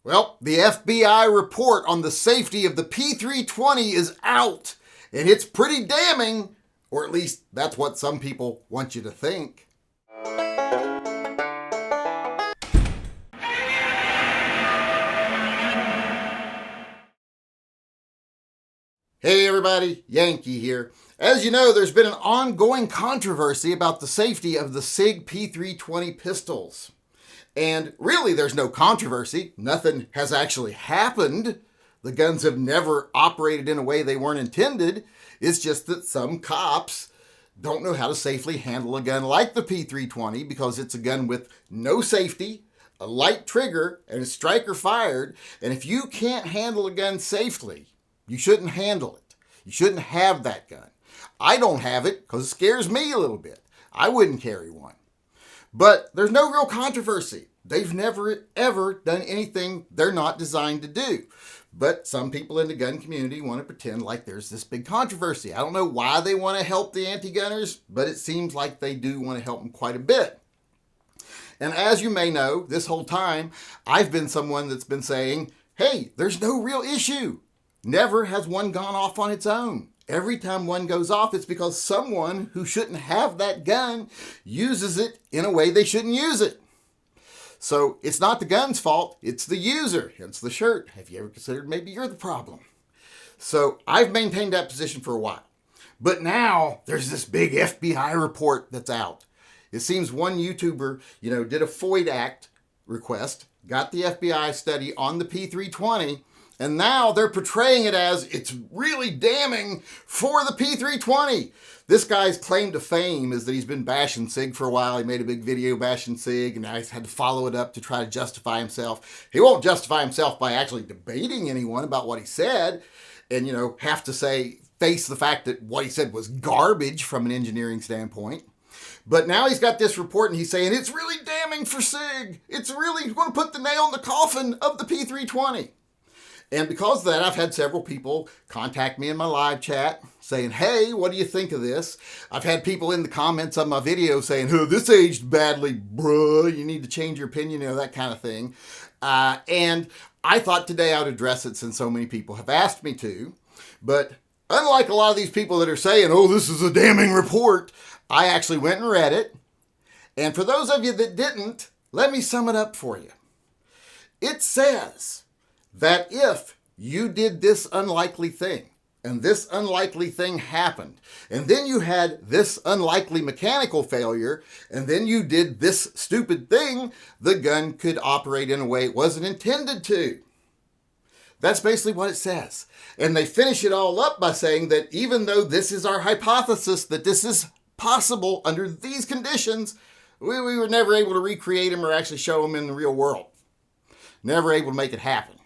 Well, the FBI report on the safety of the P320 is out, and it's pretty damning, or at least that's what some people want you to think. Hey everybody, Yankee here. As you know, there's been an ongoing controversy about the safety of the Sig P320 pistols. And really, there's no controversy. Nothing has actually happened. The guns have never operated in a way they weren't intended. It's just that some cops don't know how to safely handle a gun like the P320 because it's a gun with no safety, a light trigger, and a striker fired. And if you can't handle a gun safely, you shouldn't handle it. You shouldn't have that gun. I don't have it because it scares me a little bit. I wouldn't carry one. But there's no real controversy. They've never, ever done anything they're not designed to do. But some people in the gun community want to pretend like there's this big controversy. I don't know why they want to help the anti-gunners, but it seems like they do want to help them quite a bit. And as you may know, this whole time, I've been someone that's been saying, hey, there's no real issue. Never has one gone off on its own. Every time one goes off, it's because someone who shouldn't have that gun uses it in a way they shouldn't use it. So it's not the gun's fault, it's the user. Hence the shirt. Have you ever considered maybe you're the problem? So I've maintained that position for a while. But now there's this big FBI report that's out. It seems one YouTuber, did a FOID Act request, got the FBI study on the P320, and now they're portraying it as it's really damning for the P320. This guy's claim to fame is that he's been bashing Sig for a while. He made a big video bashing Sig, and now he's had to follow it up to try to justify himself. He won't justify himself by actually debating anyone about what he said and, have to face the fact that what he said was garbage from an engineering standpoint. But now he's got this report and he's saying it's really damning for Sig. It's really going to put the nail in the coffin of the P320. And because of that, I've had several people contact me in my live chat saying, hey, what do you think of this? I've had people in the comments on my video saying, oh, this aged badly, bruh, you need to change your opinion, that kind of thing. And I thought today I'd address it since so many people have asked me to. But unlike a lot of these people that are saying, oh, this is a damning report, I actually went and read it. And for those of you that didn't, let me sum it up for you. It says that if you did this unlikely thing, and this unlikely thing happened, and then you had this unlikely mechanical failure, and then you did this stupid thing, the gun could operate in a way it wasn't intended to. That's basically what it says. And they finish it all up by saying that even though this is our hypothesis, that this is possible under these conditions, we were never able to recreate them or actually show them in the real world. Never able to make it happen.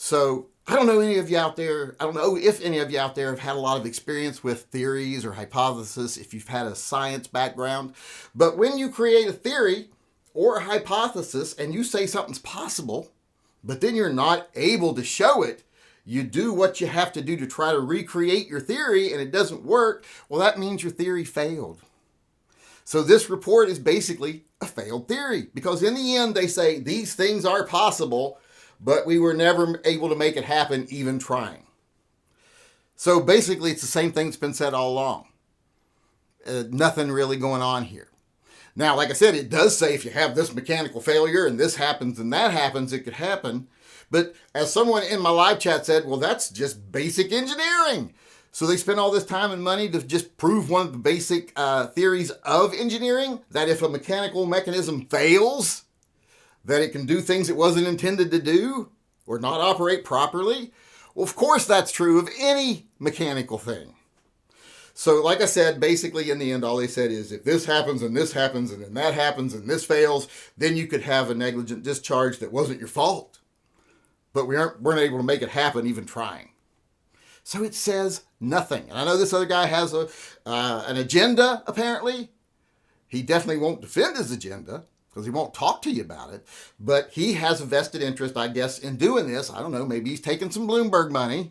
So I don't know if any of you out there have had a lot of experience with theories or hypotheses, if you've had a science background. But when you create a theory or a hypothesis and you say something's possible, but then you're not able to show it, you do what you have to do to try to recreate your theory and it doesn't work, well, that means your theory failed. So this report is basically a failed theory because in the end they say these things are possible, but we were never able to make it happen even trying. So basically it's the same thing that's been said all along. Nothing really going on here. Now, like I said, it does say if you have this mechanical failure and this happens and that happens, it could happen. But as someone in my live chat said, well, that's just basic engineering. So they spend all this time and money to just prove one of the basic theories of engineering, that if a mechanical mechanism fails, that it can do things it wasn't intended to do or not operate properly. Well, of course that's true of any mechanical thing. So like I said, basically in the end, all they said is if this happens and this happens and then that happens and this fails, then you could have a negligent discharge that wasn't your fault. But we weren't able to make it happen even trying. So it says nothing. And I know this other guy has an agenda, apparently. He definitely won't defend his agenda because he won't talk to you about it. But he has a vested interest, I guess, in doing this. I don't know, maybe he's taking some Bloomberg money.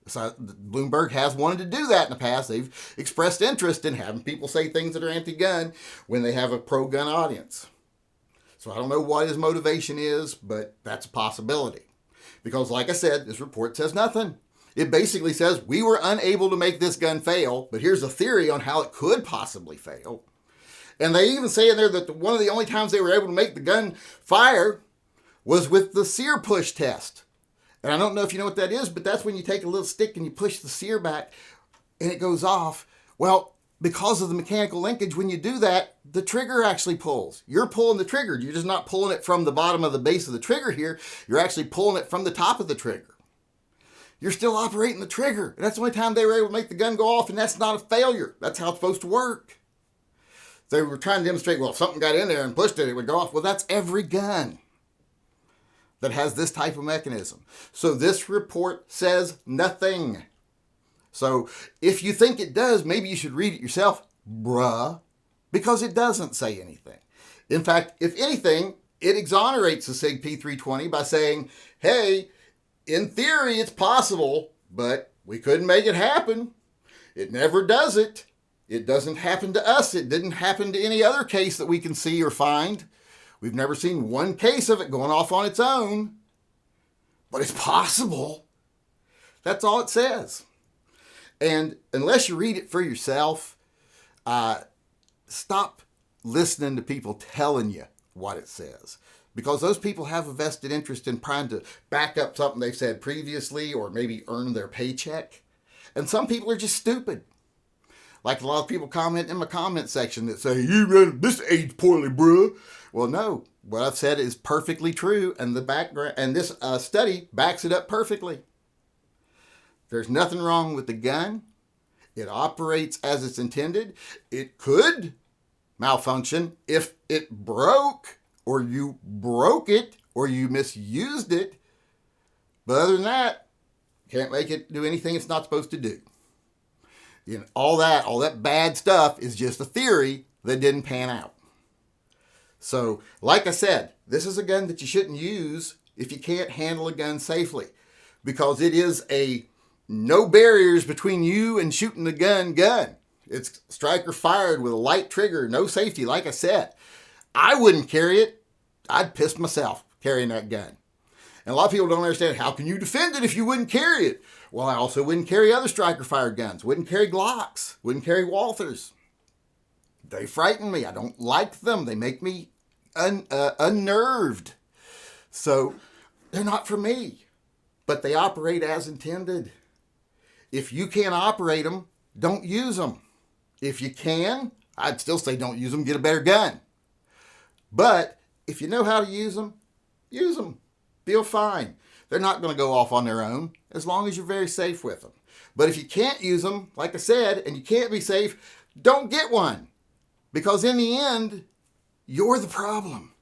So Bloomberg has wanted to do that in the past. They've expressed interest in having people say things that are anti-gun when they have a pro-gun audience. So I don't know what his motivation is, but that's a possibility. Because like I said, this report says nothing. It basically says we were unable to make this gun fail, but here's a theory on how it could possibly fail. And they even say in there that one of the only times they were able to make the gun fire was with the sear push test. And I don't know if you know what that is, but that's when you take a little stick and you push the sear back and it goes off. Well, because of the mechanical linkage, when you do that, the trigger actually pulls. You're pulling the trigger. You're just not pulling it from the bottom of the base of the trigger here. You're actually pulling it from the top of the trigger. You're still operating the trigger. And that's the only time they were able to make the gun go off, and that's not a failure. That's how it's supposed to work. They were trying to demonstrate, well, if something got in there and pushed it, it would go off. Well, that's every gun that has this type of mechanism. So this report says nothing. So if you think it does, maybe you should read it yourself, bruh, because it doesn't say anything. In fact, if anything, it exonerates the Sig P320 by saying, hey, in theory, it's possible, but we couldn't make it happen. It never does it. It doesn't happen to us. It didn't happen to any other case that we can see or find. We've never seen one case of it going off on its own, but it's possible. That's all it says. And unless you read it for yourself, stop listening to people telling you what it says. Because those people have a vested interest in trying to back up something they've said previously or maybe earn their paycheck. And some people are just stupid. Like a lot of people comment in my comment section that say, you read this age poorly, bruh. Well, no. What I've said is perfectly true, and the background and this study backs it up perfectly. There's nothing wrong with the gun. It operates as it's intended. It could malfunction if it broke, or you broke it, or you misused it. But other than that, can't make it do anything it's not supposed to do. You know, all that bad stuff is just a theory that didn't pan out. So, like I said, this is a gun that you shouldn't use if you can't handle a gun safely, because it is a no barriers between you and shooting the gun. It's striker fired with a light trigger, no safety. Like I said, I wouldn't carry it. I'd piss myself carrying that gun. And a lot of people don't understand, how can you defend it if you wouldn't carry it? Well, I also wouldn't carry other striker fired guns, wouldn't carry Glocks, wouldn't carry Walthers. They frighten me. I don't like them. They make me unnerved. So they're not for me, but they operate as intended. If you can't operate them, don't use them. If you can, I'd still say don't use them, get a better gun. But if you know how to use them, use them. Feel fine. They're not going to go off on their own as long as you're very safe with them. But if you can't use them, like I said, and you can't be safe, don't get one. Because in the end, you're the problem.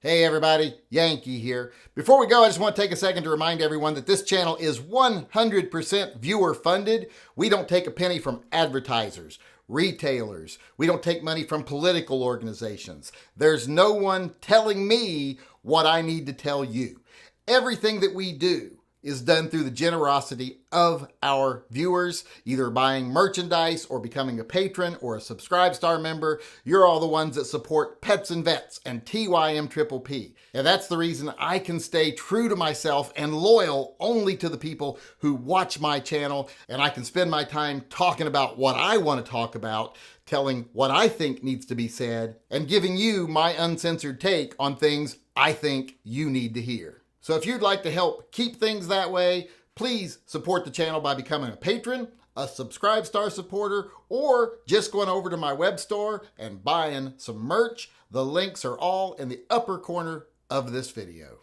Hey everybody, Yankee here. Before we go, I just want to take a second to remind everyone that this channel is 100% viewer funded. We don't take a penny from advertisers, retailers. We don't take money from political organizations. There's no one telling me what I need to tell you. Everything that we do is done through the generosity of our viewers, either buying merchandise or becoming a patron or a Subscribe Star member. You're all the ones that support Pets and Vets and TYMP. And that's the reason I can stay true to myself and loyal only to the people who watch my channel. And I can spend my time talking about what I want to talk about, telling what I think needs to be said, and giving you my uncensored take on things I think you need to hear. So if you'd like to help keep things that way, please support the channel by becoming a patron, a Subscribe Star supporter, or just going over to my web store and buying some merch. The links are all in the upper corner of this video.